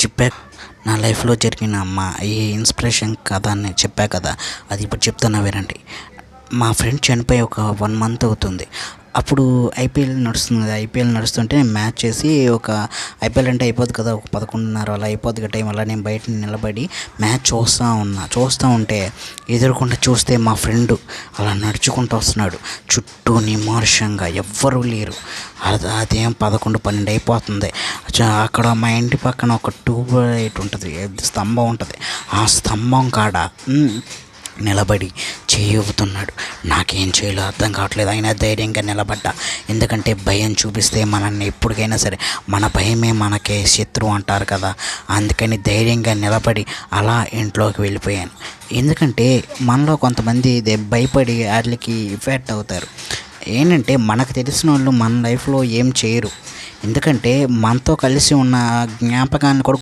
చెప్పా నా లైఫ్లో జరిగిన ఈ ఇన్స్పిరేషన్ కథ అని చెప్పా కదా, అది ఇప్పుడు చెప్తున్నా వినండి. మా ఫ్రెండ్ చనిపోయి ఒక 1 మంత్ అవుతుంది. అప్పుడు ఐపీఎల్ నడుస్తుంది కదా, ఐపీఎల్ నడుస్తుంటే నేను మ్యాచ్ చేసి ఐపీఎల్ అంటే అయిపోద్ది కదా, ఒక 11:30 అలా అయిపోద్ది కదా టైం. అలా నేను బయట నిలబడి మ్యాచ్ చూస్తూ ఉంటే ఎదురుకుండా చూస్తే మా ఫ్రెండ్ అలా నడుచుకుంటూ వస్తున్నాడు. చుట్టూ నిమార్షంగా ఎవ్వరూ లేరు. అదేం 11-12 అయిపోతుంది. అక్కడ మా ఇంటి పక్కన ఒక ట్యూబ్ లైట్ ఉంటుంది, స్తంభం ఉంటుంది. ఆ స్తంభం కాడ నిలబడి ఊపుతున్నాడు. నాకేం చేయాలో అర్థం కావట్లేదు. అయినా ధైర్యంగా నిలబడ్డా. ఎందుకంటే భయం చూపిస్తే మనల్ని ఎప్పటికైనా సరే మన భయమే మనకే శత్రువు అంటారు కదా. అందుకని ధైర్యంగా నిలబడి అలా ఇంట్లోకి వెళ్ళిపోయాను. ఎందుకంటే మనలో కొంతమంది భయపడి వాటికి ఎఫెక్ట్ అవుతారు. ఏంటంటే మనకు తెలిసిన వాళ్ళు మన లైఫ్లో ఏం చేయరు. ఎందుకంటే మనతో కలిసి ఉన్న జ్ఞాపకాన్ని కూడా